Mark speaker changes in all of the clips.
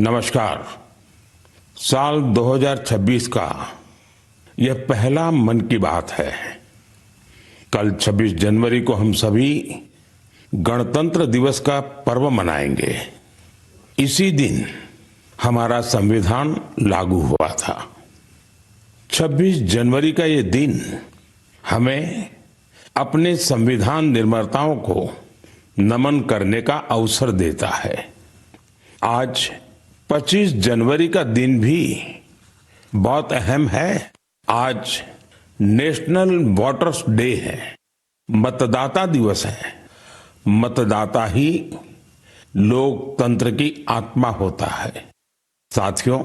Speaker 1: नमस्कार। साल 2026 का यह पहला मन की बात है। कल 26 जनवरी को हम सभी गणतंत्र दिवस का पर्व मनाएंगे। इसी दिन हमारा संविधान लागू हुआ था। 26 जनवरी का ये दिन हमें अपने संविधान निर्माताओं को नमन करने का अवसर देता है। आज 25 जनवरी का दिन भी बहुत अहम है। आज नेशनल वोटर्स डे है, मतदाता दिवस है। मतदाता ही लोकतंत्र की आत्मा होता है। साथियों,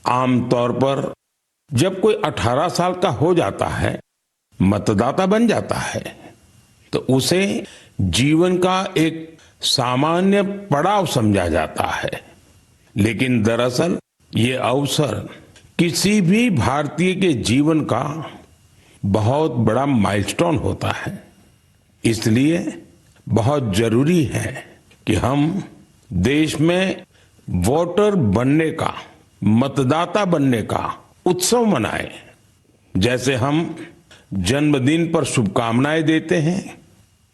Speaker 1: आमतौर पर जब कोई 18 साल का हो जाता है, मतदाता बन जाता है, तो उसे जीवन का एक सामान्य पड़ाव समझा जाता है। लेकिन दरअसल ये अवसर किसी भी भारतीय के जीवन का बहुत बड़ा माइलस्टोन होता है। इसलिए बहुत जरूरी है कि हम देश में वोटर बनने का, मतदाता बनने का उत्सव मनाएं। जैसे हम जन्मदिन पर शुभकामनाएं देते हैं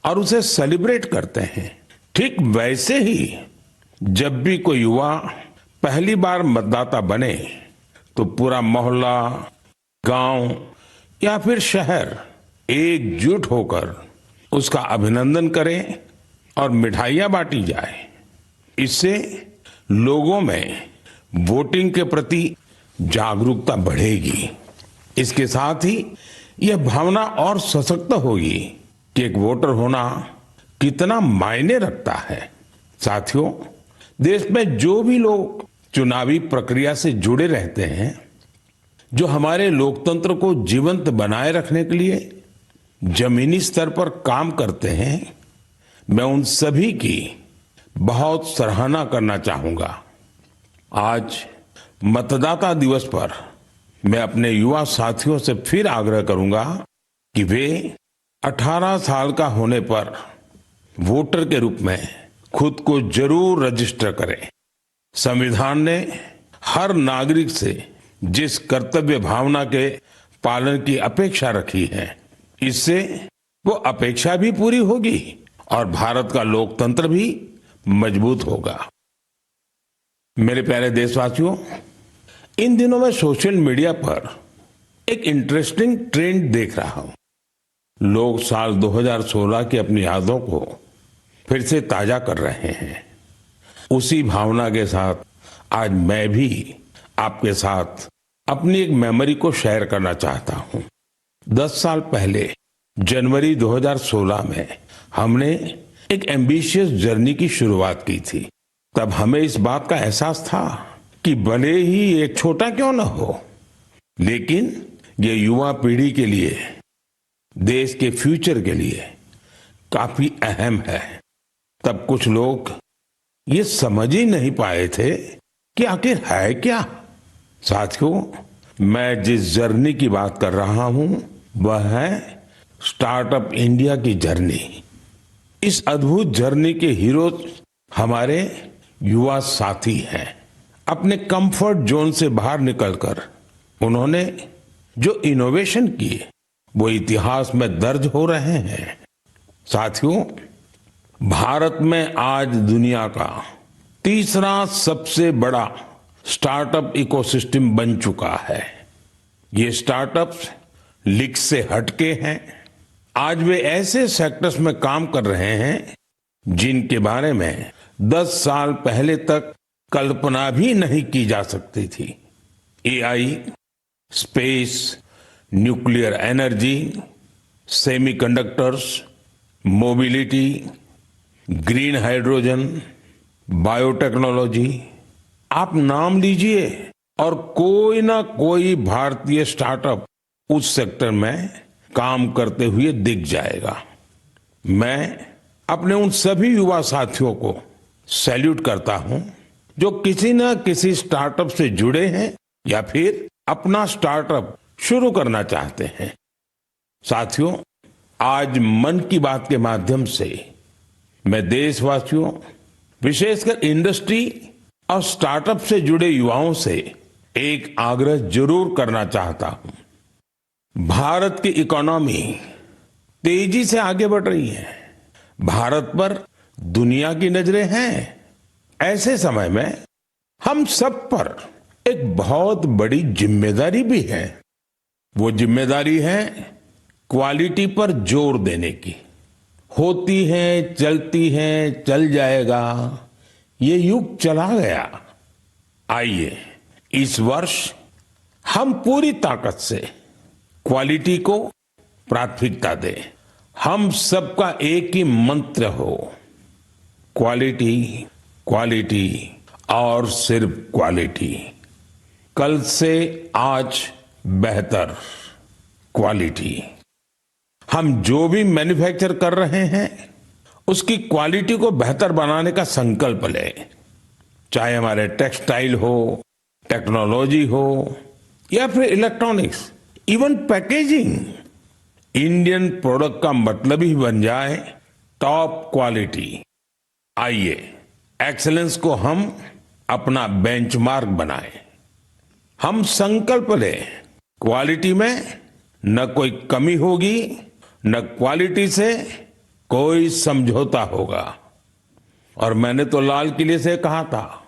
Speaker 1: और उसे सेलिब्रेट करते हैं, ठीक वैसे ही जब भी कोई युवा पहली बार मतदाता बने तो पूरा मोहल्ला, गांव या फिर शहर एकजुट होकर उसका अभिनंदन करें और मिठाइयां बांटी जाए। इससे लोगों में वोटिंग के प्रति जागरूकता बढ़ेगी। इसके साथ ही यह भावना और सशक्त होगी कि एक वोटर होना कितना मायने रखता है। साथियों, देश में जो भी लोग चुनावी प्रक्रिया से जुड़े रहते हैं, जो हमारे लोकतंत्र को जीवंत बनाए रखने के लिए जमीनी स्तर पर काम करते हैं, मैं उन सभी की बहुत सराहना करना चाहूंगा। आज मतदाता दिवस पर मैं अपने युवा साथियों से फिर आग्रह करूंगा कि वे 18 साल का होने पर वोटर के रूप में खुद को जरूर रजिस्टर करें। संविधान ने हर नागरिक से जिस कर्तव्य भावना के पालन की अपेक्षा रखी है, इससे वो अपेक्षा भी पूरी होगी और भारत का लोकतंत्र भी मजबूत होगा। मेरे प्यारे देशवासियों, इन दिनों मैं सोशल मीडिया पर एक इंटरेस्टिंग ट्रेंड देख रहा हूं। लोग साल 2016 की अपनी यादों को फिर से ताजा कर रहे हैं। उसी भावना के साथ आज मैं भी आपके साथ अपनी एक मेमोरी को शेयर करना चाहता हूं। 10 साल पहले जनवरी 2016 में हमने एक एम्बिशियस जर्नी की शुरुआत की थी। तब हमें इस बात का एहसास था कि भले ही एक छोटा क्यों न हो, लेकिन ये युवा पीढ़ी के लिए, देश के फ्यूचर के लिए काफी अहम है। तब कुछ लोग ये समझ ही नहीं पाए थे कि आखिर है क्या। साथियों, मैं जिस जर्नी की बात कर रहा हूं वह है स्टार्टअप इंडिया की जर्नी। इस अद्भुत जर्नी के हीरो हमारे युवा साथी हैं। अपने कंफर्ट जोन से बाहर निकलकर उन्होंने जो इनोवेशन किए वो इतिहास में दर्ज हो रहे हैं। साथियों, भारत में आज दुनिया का तीसरा सबसे बड़ा स्टार्टअप इकोसिस्टम बन चुका है। ये स्टार्टअप्स लीक से हटके हैं। आज वे ऐसे सेक्टर्स में काम कर रहे हैं जिनके बारे में 10 साल पहले तक कल्पना भी नहीं की जा सकती थी। AI, space, nuclear energy, semiconductors, mobility, green hydrogen, biotechnology, आप नाम लीजिए और कोई ना कोई भारतीय स्टार्टअप उस सेक्टर में काम करते हुए दिख जाएगा। मैं अपने उन सभी युवा साथियों को सैल्यूट करता हूं जो किसी न किसी स्टार्टअप से जुड़े हैं या फिर अपना स्टार्टअप शुरू करना चाहते हैं। साथियों, आज मन की बात के माध्यम से मैं देशवासियों, विशेषकर इंडस्ट्री और स्टार्टअप से जुड़े युवाओं से एक आग्रह जरूर करना चाहता हूं। भारत की इकोनॉमी तेजी से आगे बढ़ रही है। भारत पर दुनिया की नजरें हैं। ऐसे समय में हम सब पर एक बहुत बड़ी जिम्मेदारी भी है। वो जिम्मेदारी है क्वालिटी पर जोर देने की। होती है, चलती है, चल जाएगा, ये युग चला गया। आइए इस वर्ष हम पूरी ताकत से क्वालिटी को प्राथमिकता दें। हम सबका एक ही मंत्र हो, क्वालिटी, क्वालिटी और सिर्फ क्वालिटी। कल से आज बेहतर क्वालिटी। हम जो भी मैन्युफैक्चर कर रहे हैं उसकी क्वालिटी को बेहतर बनाने का संकल्प लें। चाहे हमारे टेक्सटाइल हो, टेक्नोलॉजी हो या फिर electronics, even packaging. Indian product का मतलब ही बन जाए टॉप क्वालिटी। आइए एक्सेलेंस को हम अपना बेंचमार्क बनाएं। हम संकल्प लें, क्वालिटी में न कोई कमी होगी, न क्वालिटी से कोई समझौता होगा। और मैंने तो लाल किले से कहा था,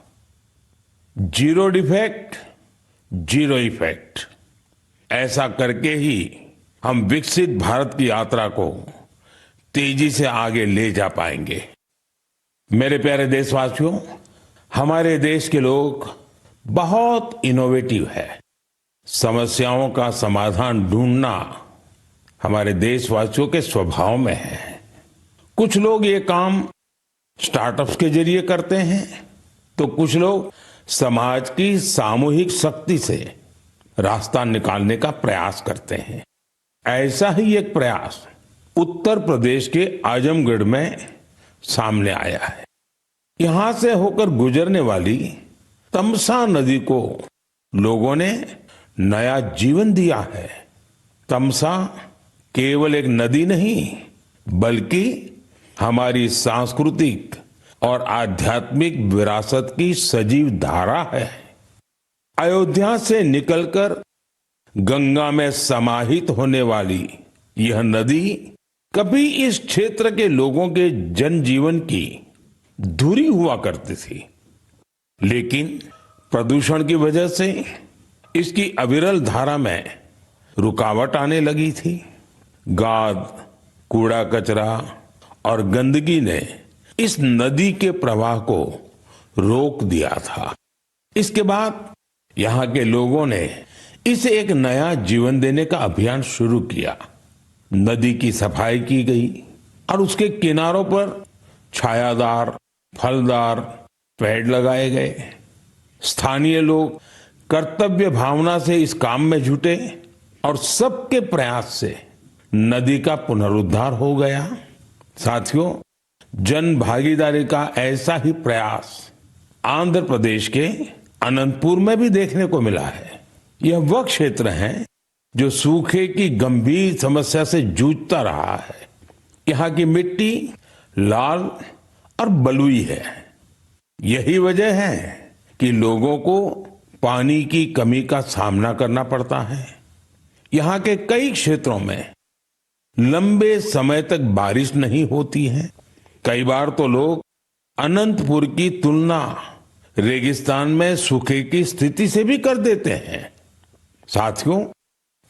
Speaker 1: जीरो डिफेक्ट, जीरो इफेक्ट। ऐसा करके ही हम विकसित भारत की यात्रा को तेजी से आगे ले जा पाएंगे। मेरे प्यारे देशवासियों, हमारे देश के लोग बहुत इनोवेटिव है। समस्याओं का समाधान ढूंढना हमारे देशवासियों के स्वभाव में है। कुछ लोग ये काम स्टार्टअप्स के जरिए करते हैं, तो कुछ लोग समाज की सामूहिक शक्ति से रास्ता निकालने का प्रयास करते हैं। ऐसा ही एक प्रयास उत्तर प्रदेश के आजमगढ़ में सामने आया है। यहां से होकर गुजरने वाली तमसा नदी को लोगों ने नया जीवन दिया है। तमसा केवल एक नदी नहीं, बल्कि हमारी सांस्कृतिक और आध्यात्मिक विरासत की सजीव धारा है। अयोध्या से निकलकर गंगा में समाहित होने वाली यह नदी कभी इस क्षेत्र के लोगों के जनजीवन की धुरी हुआ करती थी, लेकिन प्रदूषण की वजह से इसकी अविरल धारा में रुकावट आने लगी थी। गाद, कूड़ा कचरा और गंदगी ने इस नदी के प्रवाह को रोक दिया था। इसके बाद यहाँ के लोगों ने इसे एक नया जीवन देने का अभियान शुरू किया। नदी की सफाई की गई और उसके किनारों पर छायादार, फलदार पेड़ लगाए गए। स्थानीय लोग कर्तव्य भावना से इस काम में जुटे और सबके प्रयास से नदी का पुनरुद्धार हो गया। साथियों, जन भागीदारी का ऐसा ही प्रयास आंध्र प्रदेश के अनंतपुर में भी देखने को मिला है। यह वह क्षेत्र है जो सूखे की गंभीर समस्या से जूझता रहा है। यहाँ की मिट्टी लाल और बलुई है। यही वजह है कि लोगों को पानी की कमी का सामना करना पड़ता है। यहाँ के कई क्षेत्रों में लंबे समय तक बारिश नहीं होती है। कई बार तो लोग अनंतपुर की तुलना रेगिस्तान में सूखे की स्थिति से भी कर देते हैं। साथियों,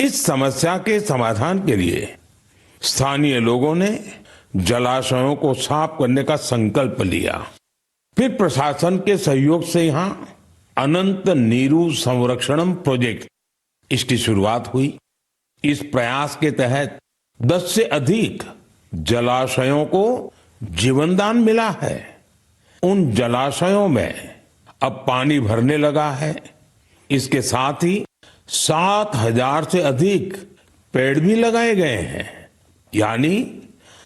Speaker 1: इस समस्या के समाधान के लिए स्थानीय लोगों ने जलाशयों को साफ करने का संकल्प लिया। फिर प्रशासन के सहयोग से यहाँ अनंत नीरू संरक्षणम प्रोजेक्ट, इसकी शुरुआत हुई। इस प्रयास के तहत 10 से अधिक जलाशयों को जीवनदान मिला है। उन जलाशयों में अब पानी भरने लगा है। इसके साथ ही 7,000 से अधिक पेड़ भी लगाए गए हैं। यानी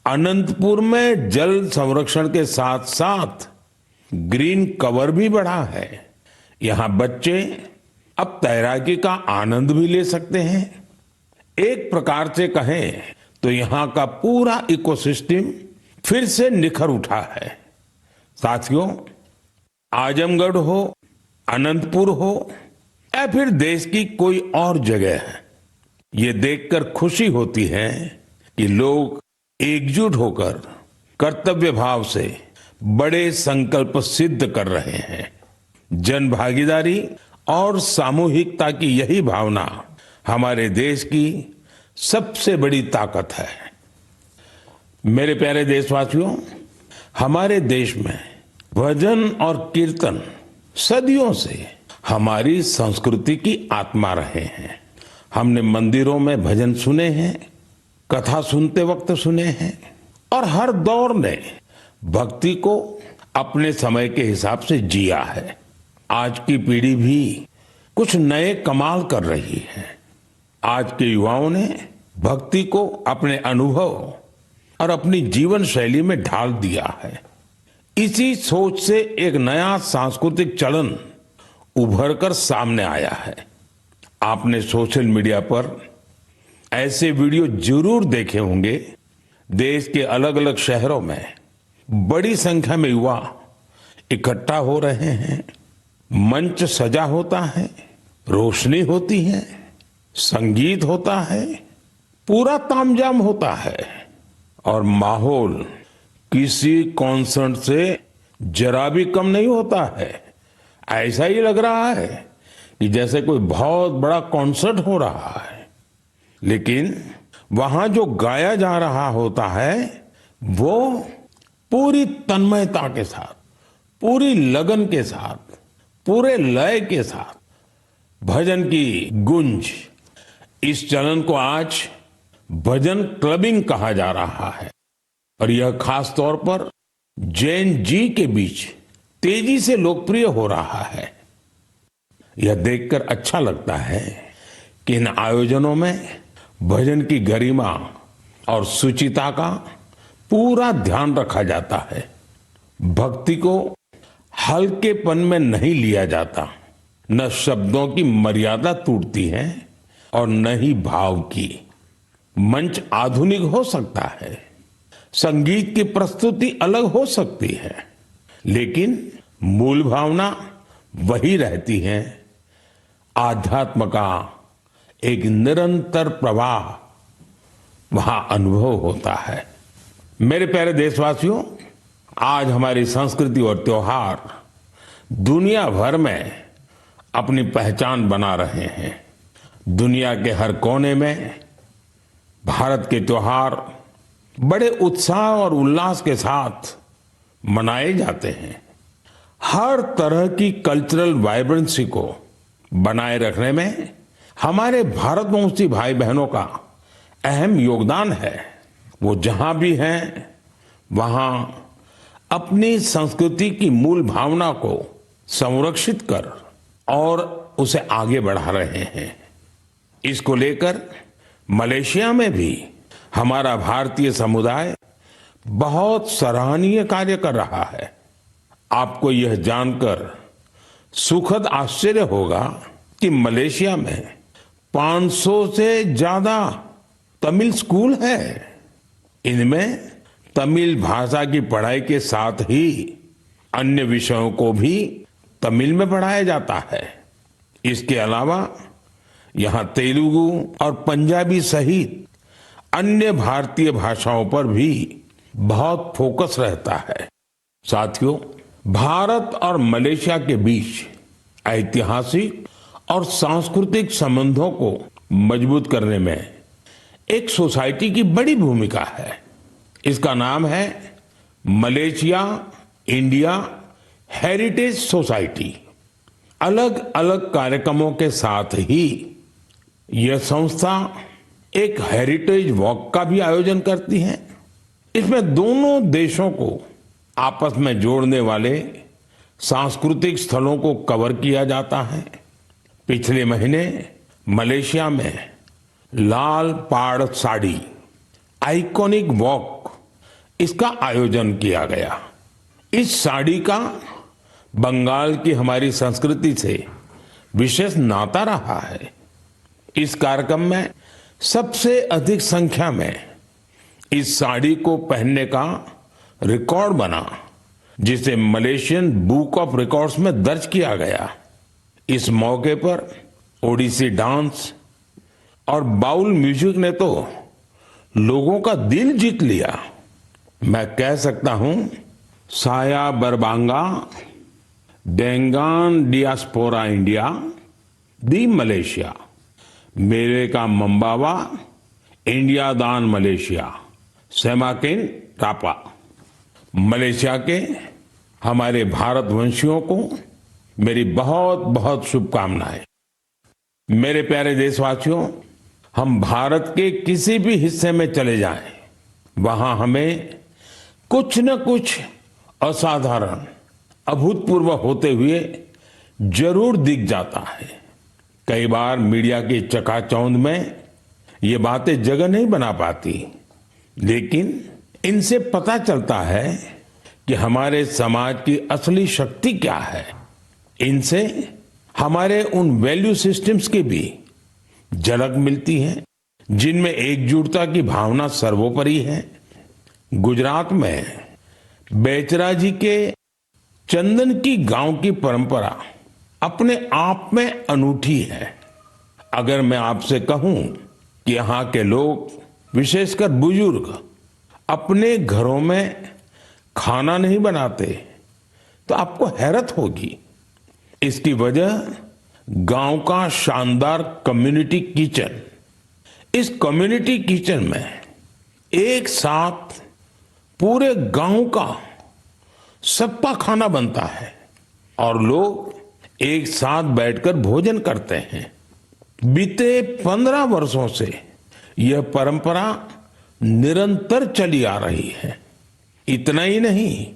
Speaker 1: अनंतपुर में जल संरक्षण के साथ साथ ग्रीन कवर भी बढ़ा है। यहाँ बच्चे अब तैराकी का आनंद भी ले सकते हैं। एक प्रकार से कहें तो यहाँ का पूरा इकोसिस्टम फिर से निखर उठा है। साथियों, आजमगढ़ हो, अनंतपुर हो या फिर देश की कोई और जगह है, ये देखकर खुशी होती है कि लोग एकजुट होकर कर्तव्य भाव से बड़े संकल्प सिद्ध कर रहे हैं। जन भागीदारी और सामूहिकता की यही भावना हमारे देश की सबसे बड़ी ताकत है। मेरे प्यारे देशवासियों, हमारे देश में भजन और कीर्तन सदियों से हमारी संस्कृति की आत्मा रहे हैं। हमने मंदिरों में भजन सुने हैं, कथा सुनते वक्त सुने हैं और हर दौर ने भक्ति को अपने समय के हिसाब से जिया है। आज की पीढ़ी भी कुछ नए कमाल कर रही है। आज के युवाओं ने भक्ति को अपने अनुभव और अपनी जीवन शैली में ढाल दिया है। इसी सोच से एक नया सांस्कृतिक चलन उभर कर सामने आया है। आपने सोशल मीडिया पर ऐसे वीडियो जरूर देखे होंगे। देश के अलग अलग शहरों में बड़ी संख्या में युवा इकट्ठा हो रहे हैं। मंच सजा होता है, रोशनी होती है, संगीत होता है, पूरा तामझाम होता है और माहौल किसी कॉन्सर्ट से जरा भी कम नहीं होता है। ऐसा ही लग रहा है कि जैसे कोई बहुत बड़ा कॉन्सर्ट हो रहा है। लेकिन वहां जो गाया जा रहा होता है वो पूरी तन्मयता के साथ, पूरी लगन के साथ, पूरे लय के साथ, भजन की गूंज। इस चलन को आज भजन क्लबिंग कहा जा रहा है और यह खास तौर पर जैन जी के बीच तेजी से लोकप्रिय हो रहा है। यह देखकर अच्छा लगता है कि इन आयोजनों में भजन की गरिमा और सुचिता का पूरा ध्यान रखा जाता है। भक्ति को हल्केपन में नहीं लिया जाता। न शब्दों की मर्यादा टूटती है और न ही भाव की। मंच आधुनिक हो सकता है, संगीत की प्रस्तुति अलग हो सकती है, लेकिन मूल भावना वही रहती है। आध्यात्म का एक निरंतर प्रवाह वहां अनुभव होता है। मेरे प्यारे देशवासियों, आज हमारी संस्कृति और त्योहार दुनिया भर में अपनी पहचान बना रहे हैं। दुनिया के हर कोने में भारत के त्योहार बड़े उत्साह और उल्लास के साथ मनाए जाते हैं। हर तरह की कल्चरल वाइब्रेंसी को बनाए रखने में हमारे भारतवंशी भाई बहनों का अहम योगदान है। वो जहां भी हैं वहां अपनी संस्कृति की मूल भावना को संरक्षित कर और उसे आगे बढ़ा रहे हैं। इसको लेकर मलेशिया में भी हमारा भारतीय समुदाय बहुत सराहनीय कार्य कर रहा है। आपको यह जानकर सुखद आश्चर्य होगा कि मलेशिया में 500 से ज्यादा तमिल स्कूल है। इनमें तमिल भाषा की पढ़ाई के साथ ही अन्य विषयों को भी तमिल में पढ़ाया जाता है। इसके अलावा यहाँ तेलुगु और पंजाबी सहित अन्य भारतीय भाषाओं पर भी बहुत फोकस रहता है। साथियों, भारत और मलेशिया के बीच ऐतिहासिक और सांस्कृतिक संबंधों को मजबूत करने में एक सोसाइटी की बड़ी भूमिका है। इसका नाम है मलेशिया इंडिया हेरिटेज सोसाइटी। अलग अलग कार्यक्रमों के साथ ही यह संस्था एक हेरिटेज वॉक का भी आयोजन करती है। इसमें दोनों देशों को आपस में जोड़ने वाले सांस्कृतिक स्थलों को कवर किया जाता है। पिछले महीने मलेशिया में लाल पाड़ साड़ी आइकॉनिक वॉक, इसका आयोजन किया गया। इस साड़ी का बंगाल की हमारी संस्कृति से विशेष नाता रहा है। इस कार्यक्रम में सबसे अधिक संख्या में इस साड़ी को पहनने का रिकॉर्ड बना। जिसे मलेशियन बुक ऑफ रिकॉर्ड्स में दर्ज किया गया। इस मौके पर ओडिसी डांस और बाउल म्यूजिक ने तो लोगों का दिल जीत लिया। मैं कह सकता हूं, साया बरबांगा डेंगान डियास्पोरा इंडिया दी मलेशिया, मेरे का मंबावा इंडिया दान मलेशिया, सेमाकिन टापा। मलेशिया के हमारे भारतवंशियों को मेरी बहुत बहुत शुभकामनाएं। मेरे प्यारे देशवासियों, हम भारत के किसी भी हिस्से में चले जाएं, वहां हमें कुछ न कुछ असाधारण अभूतपूर्व होते हुए जरूर दिख जाता है। कई बार मीडिया की चकाचौंध में ये बातें जगह नहीं बना पाती, लेकिन इनसे पता चलता है कि हमारे समाज की असली शक्ति क्या है। इनसे हमारे उन वैल्यू सिस्टम्स की भी झलक मिलती है जिनमें एकजुटता की भावना सर्वोपरि है। गुजरात में बेचरा जी के चंदन की गांव की परंपरा अपने आप में अनूठी है। अगर मैं आपसे कहूं कि यहाँ के लोग, विशेषकर बुजुर्ग, अपने घरों में खाना नहीं बनाते तो आपको हैरत होगी। इसकी वजह गांव का शानदार कम्युनिटी किचन। इस कम्युनिटी किचन में एक साथ पूरे गांव का सबका खाना बनता है और लोग एक साथ बैठकर भोजन करते हैं। बीते 15 वर्षों से यह परंपरा निरंतर चली आ रही है। इतना ही नहीं,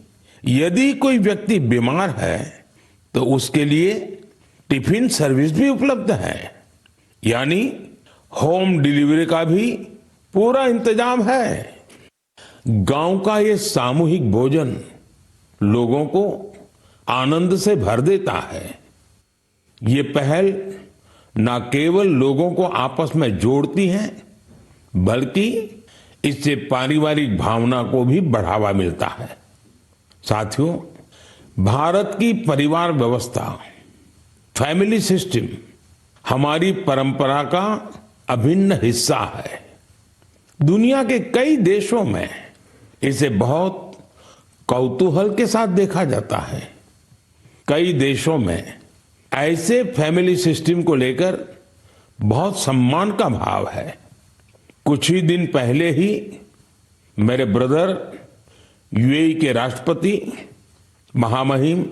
Speaker 1: यदि कोई व्यक्ति बीमार है तो उसके लिए टिफिन सर्विस भी उपलब्ध है, यानी होम डिलीवरी का भी पूरा इंतजाम है। गांव का ये सामूहिक भोजन लोगों को आनंद से भर देता है। ये पहल न केवल लोगों को आपस में जोड़ती है, बल्कि इससे पारिवारिक भावना को भी बढ़ावा मिलता है। साथियों, भारत की परिवार व्यवस्था, फैमिली सिस्टम हमारी परंपरा का अभिन्न हिस्सा है। दुनिया के कई देशों में इसे बहुत कौतूहल के साथ देखा जाता है। कई देशों में ऐसे फैमिली सिस्टम को लेकर बहुत सम्मान का भाव है। कुछ ही दिन पहले ही मेरे ब्रदर यूएई के राष्ट्रपति महामहिम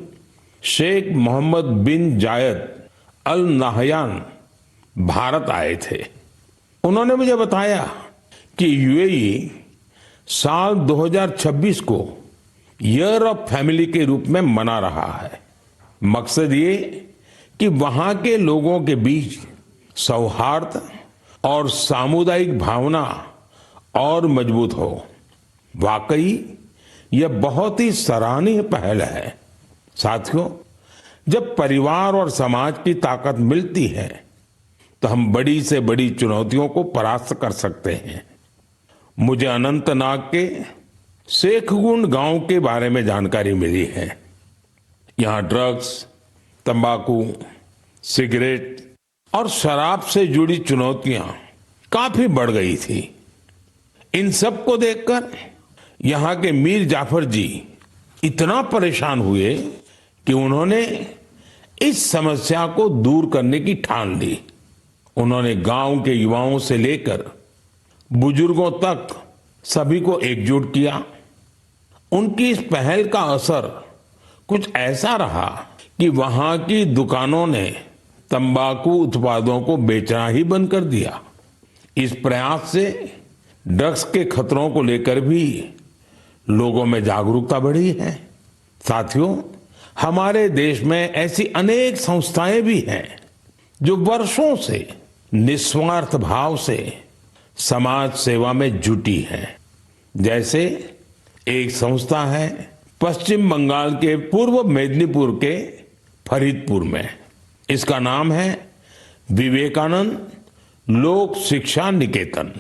Speaker 1: शेख मोहम्मद बिन जायद अल नाहयान भारत आए थे। उन्होंने मुझे बताया कि यूएई साल 2026 को ईयर ऑफ फैमिली के रूप में मना रहा है। मकसद ये कि वहां के लोगों के बीच सौहार्द और सामुदायिक भावना और मजबूत हो। वाकई यह बहुत ही सराहनीय पहल है। साथियों, जब परिवार और समाज की ताकत मिलती है तो हम बड़ी से बड़ी चुनौतियों को परास्त कर सकते हैं। मुझे अनंतनाग के शेखगुंड गांव के बारे में जानकारी मिली है। यहाँ ड्रग्स, तंबाकू, सिगरेट और शराब से जुड़ी चुनौतियां काफी बढ़ गई थी। इन सब को देखकर यहाँ के मीर जाफर जी इतना परेशान हुए कि उन्होंने इस समस्या को दूर करने की ठान ली। उन्होंने गांव के युवाओं से लेकर बुजुर्गों तक सभी को एकजुट किया। उनकी इस पहल का असर कुछ ऐसा रहा कि वहां की दुकानों ने तंबाकू उत्पादों को बेचना ही बंद कर दिया। इस प्रयास से ड्रग्स के खतरों को लेकर भी लोगों में जागरूकता बढ़ी है। साथियों, हमारे देश में ऐसी अनेक संस्थाएं भी हैं जो वर्षों से निस्वार्थ भाव से समाज सेवा में जुटी हैं। जैसे एक संस्था है पश्चिम बंगाल के पूर्व मेदिनीपुर के फरीदपुर में। इसका नाम है विवेकानंद लोक शिक्षा निकेतन।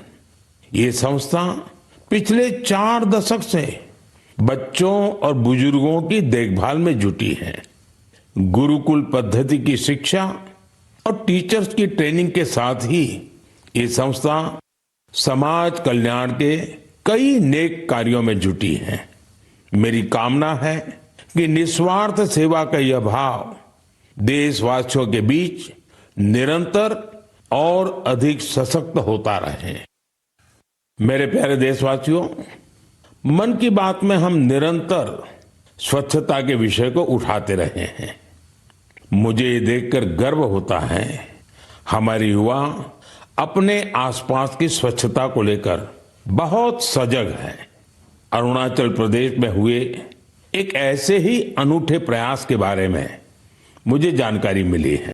Speaker 1: ये संस्था पिछले 4 दशक से बच्चों और बुजुर्गों की देखभाल में जुटी है। गुरुकुल पद्धति की शिक्षा और टीचर्स की ट्रेनिंग के साथ ही ये संस्था समाज कल्याण के कई नेक कार्यों में जुटी है। मेरी कामना है कि निस्वार्थ सेवा का यह भाव देशवासियों के बीच निरंतर और अधिक सशक्त होता रहे। मेरे प्यारे देशवासियों, मन की बात में हम निरंतर स्वच्छता के विषय को उठाते रहे हैं। मुझे ये देखकर गर्व होता है हमारे युवा अपने आसपास की स्वच्छता को लेकर बहुत सजग है। अरुणाचल प्रदेश में हुए एक ऐसे ही अनूठे प्रयास के बारे में मुझे जानकारी मिली है।